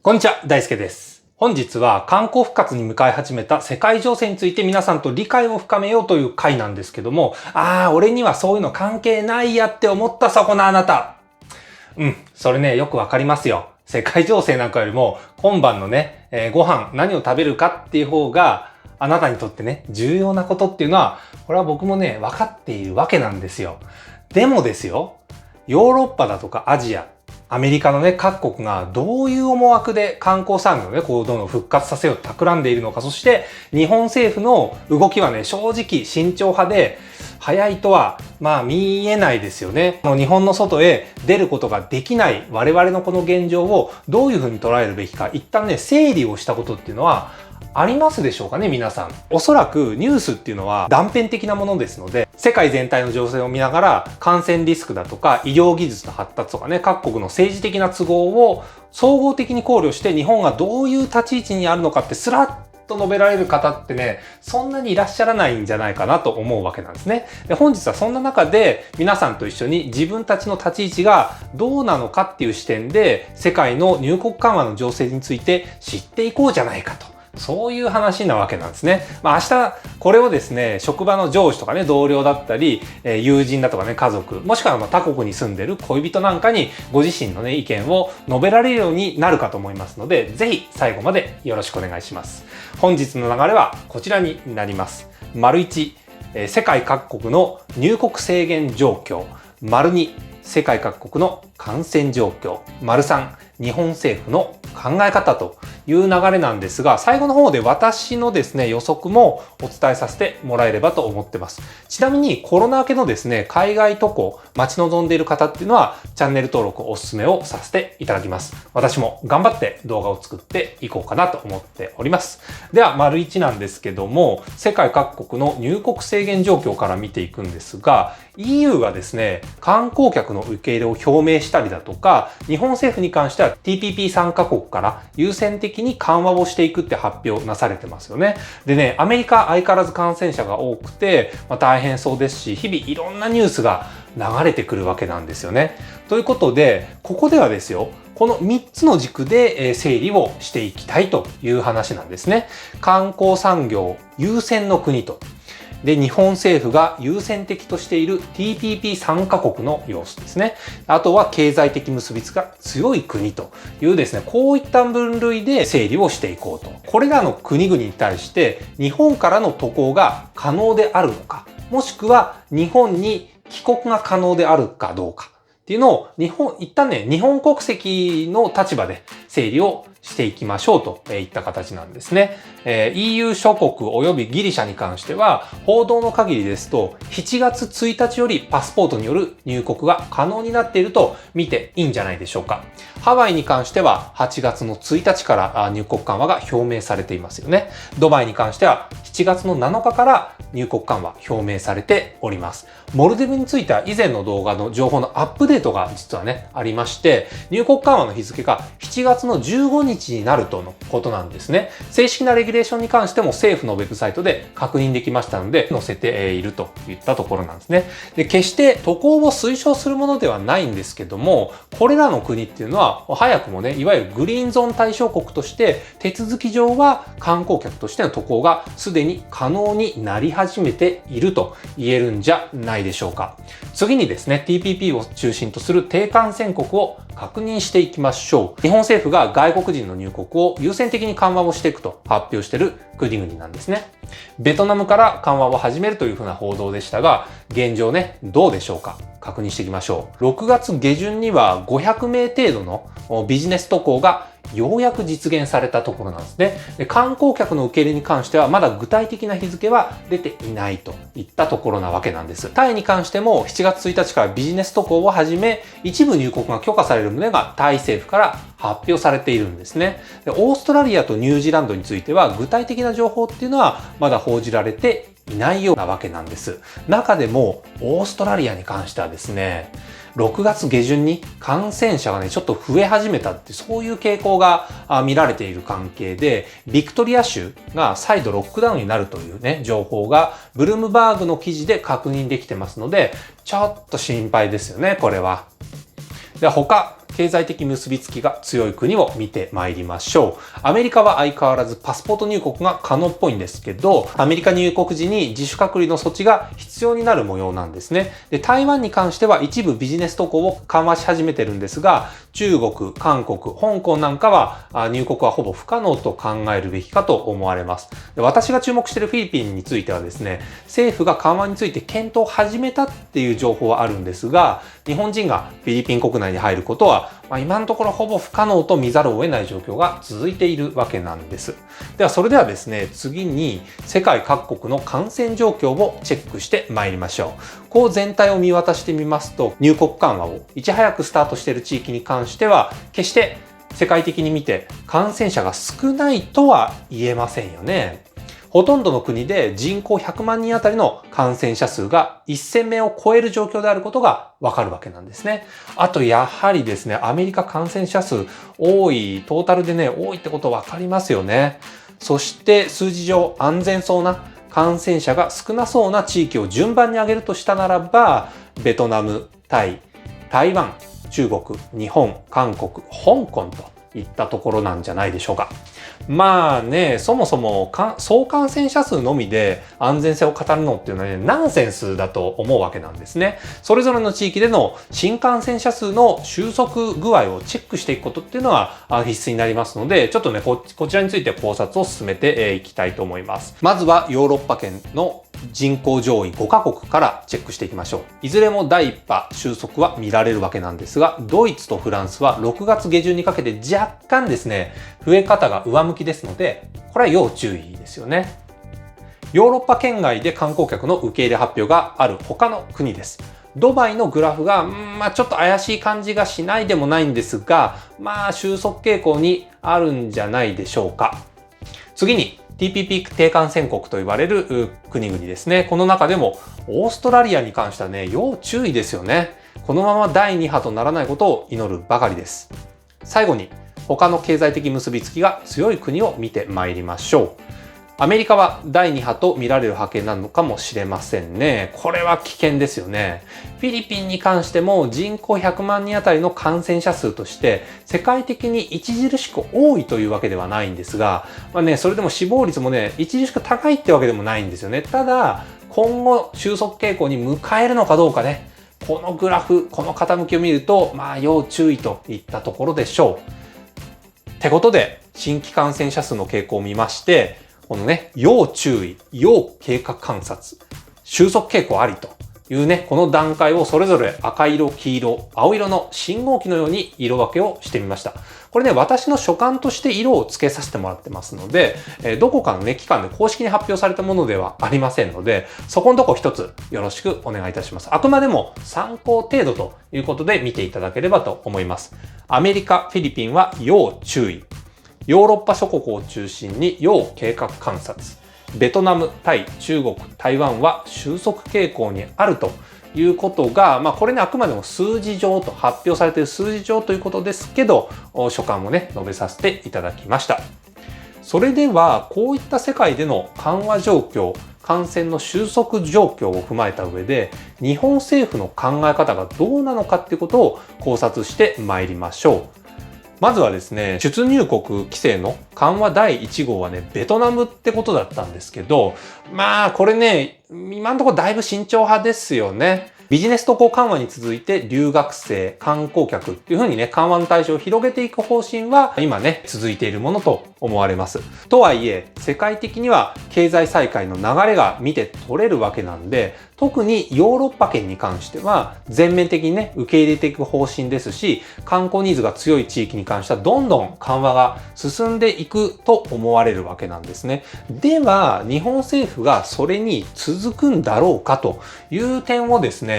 こんにちは、大輔です。本日は観光復活に向かい始めた世界情勢について皆さんと理解を深めようという回なんですけども、俺にはそういうの関係ないやって思ったそこのあなた。それね、よくわかりますよ。世界情勢なんかよりも今晩のね、ご飯何を食べるかっていう方があなたにとってね、重要なことっていうのは、これは僕もね、わかっているわけなんですよ。でもですよ、ヨーロッパだとかアジア、アメリカのね、各国がどういう思惑で観光産業をね、こうどんどん復活させようと企んでいるのか、そして日本政府の動きはね、正直慎重派で、早いとは見えないですよね。日本の外へ出ることができない我々のこの現状をどういうふうに捉えるべきか、一旦ね、整理をしたことっていうのはありますでしょうかね、皆さん。おそらくニュースっていうのは断片的なものですので、世界全体の情勢を見ながら感染リスクだとか医療技術の発達とかね、各国の政治的な都合を総合的に考慮して日本がどういう立ち位置にあるのかってスラッと述べられる方ってね、そんなにいらっしゃらないんじゃないかなと思うわけなんですね。で、本日はそんな中で皆さんと一緒に自分たちの立ち位置がどうなのかっていう視点で世界の入国緩和の情勢について知っていこうじゃないかと。そういう話なわけなんですね。明日これをですね、職場の上司とかね、同僚だったり、友人だとかね、家族、もしくは他国に住んでる恋人なんかにご自身のね、意見を述べられるようになるかと思いますので、ぜひ最後までよろしくお願いします。本日の流れはこちらになります。丸1、世界各国の入国制限状況。丸2、世界各国の感染状況。丸3、日本政府の考え方という流れなんですが、最後の方で私のですね、予測もお伝えさせてもらえればと思ってます。ちなみにコロナ明けのですね、海外渡航待ち望んでいる方っていうのはチャンネル登録お勧めをさせていただきます。私も頑張って動画を作っていこうかなと思っております。では、丸1なんですけども、世界各国の入国制限状況から見ていくんですが、EU がですね、観光客の受け入れを表明したりだとか、日本政府に関しては TPP 参加国から優先的に緩和をしていくって発表なされてますよね。でね、アメリカ相変わらず感染者が多くて、大変そうですし、日々いろんなニュースが流れてくるわけなんですよね。ということで、ここではですよ、この3つの軸で整理をしていきたいという話なんですね。観光産業優先の国と。で、日本政府が優先的としている TPP 参加国の様子ですね。あとは経済的結びつきが強い国というですね、こういった分類で整理をしていこうと。これらの国々に対して日本からの渡航が可能であるのか、もしくは日本に帰国が可能であるかどうかっていうのを一旦ね、日本国籍の立場で整理をしていきましょうといった形なんですね。EU 諸国及びギリシャに関しては、報道の限りですと、7月1日よりパスポートによる入国が可能になっていると見ていいんじゃないでしょうか。ハワイに関しては8月の1日から入国緩和が表明されていますよね。ドバイに関しては7月の7日から入国緩和表明されております。モルディブについては以前の動画の情報のアップデートが実はね、ありまして、入国緩和の日付が7月の15日になるとのことなんですね。正式なレギュレーションに関しても政府のウェブサイトで確認できましたので、載せているといったところなんですね。で、決して渡航を推奨するものではないんですけども、これらの国っていうのは早くもね、いわゆるグリーンゾーン対象国として手続き上は観光客としての渡航がすでに可能になり始めていると言えるんじゃないでしょうか。次にですね、TPP を中心とする低感染国を確認していきましょう。日本政府が外国人の入国を優先的に緩和をしていくと発表している国々なんですね。ベトナムから緩和を始めるというふうな報道でしたが、現状ね、どうでしょうか。確認していきましょう。6月下旬には500名程度のビジネス渡航がようやく実現されたところなんですね。で、観光客の受け入れに関してはまだ具体的な日付は出ていないといったところなわけなんです。タイに関しても7月1日からビジネス渡航をはじめ一部入国が許可される旨がタイ政府から発表されているんですね。で、オーストラリアとニュージーランドについては具体的な情報っていうのはまだ報じられていないようなわけなんです。中でもオーストラリアに関してはですね、6月下旬に感染者がね、ちょっと増え始めたって、そういう傾向が見られている関係で、ビクトリア州が再度ロックダウンになるというね、情報がブルームバーグの記事で確認できてますので、ちょっと心配ですよね、これは。で、他、経済的結びつきが強い国を見てまいりましょう。アメリカは相変わらずパスポート入国が可能っぽいんですけど、アメリカ入国時に自主隔離の措置が必要になる模様なんですね。で、台湾に関しては一部ビジネス渡航を緩和し始めてるんですが、中国、韓国、香港なんかは入国はほぼ不可能と考えるべきかと思われます。で、私が注目しているフィリピンについてはですね、政府が緩和について検討を始めたっていう情報はあるんですが、日本人がフィリピン国内に入ることは、今のところほぼ不可能と見ざるを得ない状況が続いているわけなんです。ではそれではですね、次に世界各国の感染状況をチェックしてまいりましょう。こう全体を見渡してみますと、入国緩和をいち早くスタートしている地域に関しては、決して世界的に見て感染者が少ないとは言えませんよね。ほとんどの国で人口100万人あたりの感染者数が1000名を超える状況であることがわかるわけなんですね。あとやはりですね、アメリカ感染者数多い、トータルでね、多いってことわかりますよね。そして数字上安全そうな感染者が少なそうな地域を順番に挙げるとしたならば、ベトナム、タイ、台湾、中国、日本、韓国、香港といったところなんじゃないでしょうか。まあね、そもそも総感染者数のみで安全性を語るのっていうのはね、ナンセンスだと思うわけなんですね。それぞれの地域での新感染者数の収束具合をチェックしていくことっていうのは必須になりますので、ちょっとね、こちらについて考察を進めていきたいと思います。まずはヨーロッパ圏の人口上位5カ国からチェックしていきましょう。いずれも第1波収束は見られるわけなんですが、ドイツとフランスは6月下旬にかけて若干ですね、増え方が上向きですので、これは要注意ですよね。ヨーロッパ圏外で観光客の受け入れ発表がある他の国です。ドバイのグラフが、ちょっと怪しい感じがしないでもないんですが、収束傾向にあるんじゃないでしょうか。次に、TPP 低感染国と言われる国々ですね。この中でもオーストラリアに関してはね、要注意ですよね。このまま第2波とならないことを祈るばかりです。最後に、他の経済的結びつきが強い国を見てまいりましょう。アメリカは第2波と見られる波形なのかもしれませんね。これは危険ですよね。フィリピンに関しても人口100万人あたりの感染者数として世界的に著しく多いというわけではないんですが、それでも死亡率もね、著しく高いってわけでもないんですよね。ただ、今後収束傾向に向かえるのかどうかね、このグラフ、この傾きを見ると、要注意といったところでしょう。ってことで、新規感染者数の傾向を見まして、このね、要注意、要経過観察、収束傾向ありというね、この段階をそれぞれ赤色、黄色、青色の信号機のように色分けをしてみました。これね、私の所感として色を付けさせてもらってますので、どこかのね、機関で公式に発表されたものではありませんので、そこのとこ一つよろしくお願いいたします。あくまでも参考程度ということで見ていただければと思います。アメリカ、フィリピンは要注意。ヨーロッパ諸国を中心に要経過観察。ベトナム、タイ、中国、台湾は収束傾向にあるということが、これね、あくまでも数字上と発表されている数字上ということですけど、所感をね、述べさせていただきました。それでは、こういった世界での緩和状況、感染の収束状況を踏まえた上で、日本政府の考え方がどうなのかっていうことを考察してまいりましょう。まずはですね、出入国規制の緩和第1号はね、ベトナムってことだったんですけど、これね、今のところだいぶ慎重派ですよね。ビジネス渡航緩和に続いて留学生、観光客っていう風にね、緩和の対象を広げていく方針は今ね、続いているものと思われます。とはいえ、世界的には経済再開の流れが見て取れるわけなんで、特にヨーロッパ圏に関しては全面的にね、受け入れていく方針ですし、観光ニーズが強い地域に関してはどんどん緩和が進んでいくと思われるわけなんですね。では、日本政府がそれに続くんだろうかという点をですね、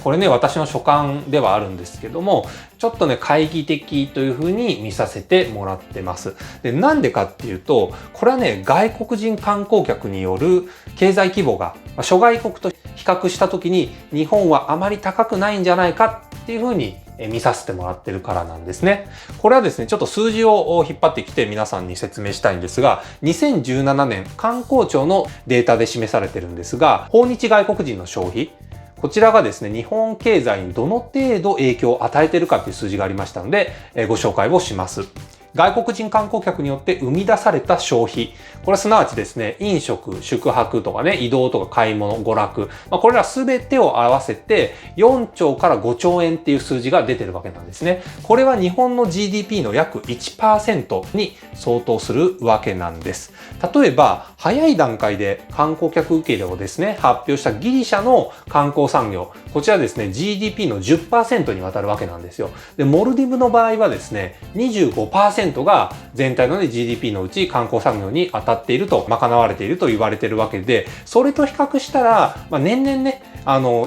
これね、私の所感ではあるんですけども、ちょっとね、懐疑的というふうに見させてもらってます。で、なんでかっていうと、これはね、外国人観光客による経済規模が諸外国と比較したときに日本はあまり高くないんじゃないかっていうふうに見させてもらってるからなんですね。これはですね、ちょっと数字を引っ張ってきて皆さんに説明したいんですが、2017年観光庁のデータで示されてるんですが、訪日外国人の消費、こちらがですね、日本経済にどの程度影響を与えているかという数字がありましたので、ご紹介をします。外国人観光客によって生み出された消費。これはすなわちですね、飲食、宿泊とかね、移動とか買い物、娯楽。これら全てを合わせて4兆から5兆円っていう数字が出てるわけなんですね。これは日本の GDP の約 1% に相当するわけなんです。例えば、早い段階で観光客受け入れをですね、発表したギリシャの観光産業。こちらですね、GDP の 10% にわたるわけなんですよ。で、モルディブの場合はですね、25% が全体の、ね、GDP のうち観光産業に当たっていると、賄われていると言われているわけで、それと比較したら、年々ね、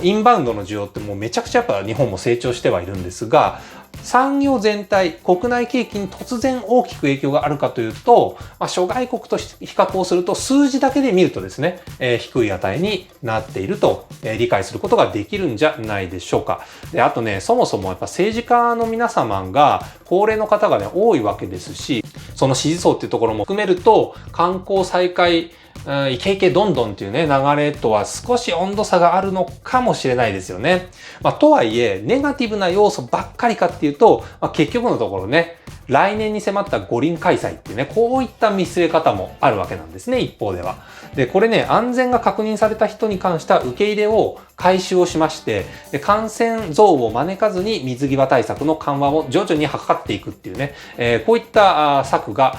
インバウンドの需要ってもうめちゃくちゃやっぱ日本も成長してはいるんですが、産業全体、国内景気に突然大きく影響があるかというと、諸外国と比較をすると数字だけで見るとですね、低い値になっていると、理解することができるんじゃないでしょうか。で、あとね、そもそもやっぱ政治家の皆様が高齢の方がね、多いわけですし、その支持層っていうところも含めると、観光再開、イケイケどんどんっていうね、流れとは少し温度差があるのかもしれないですよね。とはいえ、ネガティブな要素ばっかりかっていうと、結局のところね、来年に迫った五輪開催っていうね、こういった見据え方もあるわけなんですね、一方では。で、これね、安全が確認された人に関しては受け入れを開始をしまして、で感染増を招かずに水際対策の緩和を徐々に図っていくっていうね、こういった策が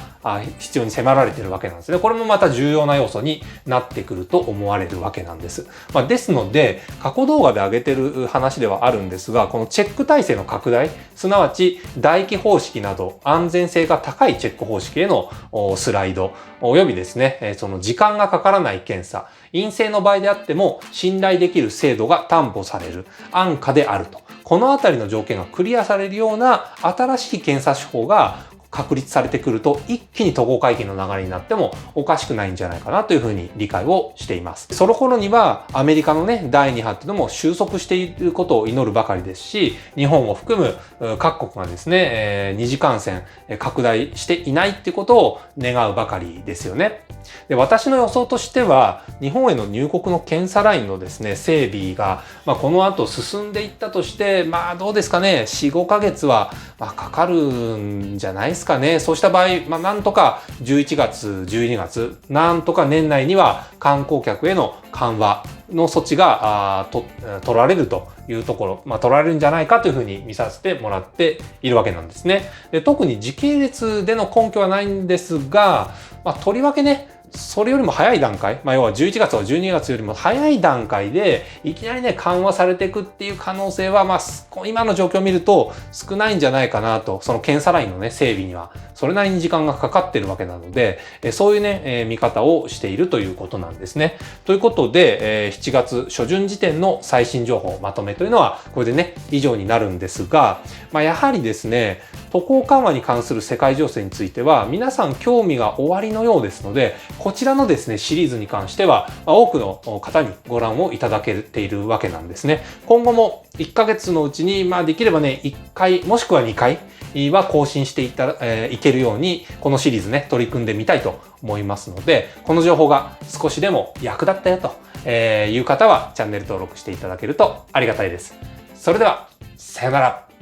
必要に迫られているわけなんですね。これもまた重要な要素になってくると思われるわけなんです。ですので、過去動画で上げてる話ではあるんですが、このチェック体制の拡大、すなわち唾液方式など安全性が高いチェック方式へのスライド、およびですね、その時間がかからない検査、陰性の場合であっても信頼できる精度が担保される安価であると。このあたりの条件がクリアされるような新しい検査手法が確立されてくると一気に渡航解禁の流れになってもおかしくないんじゃないかなというふうに理解をしています。その頃にはアメリカのね、第2波っていうのも収束していることを祈るばかりですし、日本を含む各国がですね、二次感染拡大していないっていうことを願うばかりですよね。で、私の予想としては、日本への入国の検査ラインのですね、整備が、この後進んでいったとして、どうですかね、4、5ヶ月は、かかるんじゃないですかね。そうした場合、なんとか11月、12月、なんとか年内には観光客への緩和の措置が取られるというところ、取られるんじゃないかというふうに見させてもらっているわけなんですね。で、特に時系列での根拠はないんですが、とりわけね、それよりも早い段階、要は11月とか12月よりも早い段階でいきなりね、緩和されていくっていう可能性は、今の状況を見ると少ないんじゃないかなと。その検査ラインのね、整備にはそれなりに時間がかかってるわけなので、そういうね、見方をしているということなんですね。ということで、7月初旬時点の最新情報まとめというのはこれでね、以上になるんですが、やはりですね、渡航緩和に関する世界情勢については皆さん興味がおありのようですので、こちらのですね、シリーズに関しては多くの方にご覧をいただけているわけなんですね。今後も1ヶ月のうちに、できればね、1回もしくは2回は更新していけるように、このシリーズね、取り組んでみたいと思いますので、この情報が少しでも役立ったよという方はチャンネル登録していただけるとありがたいです。それでは、さよなら。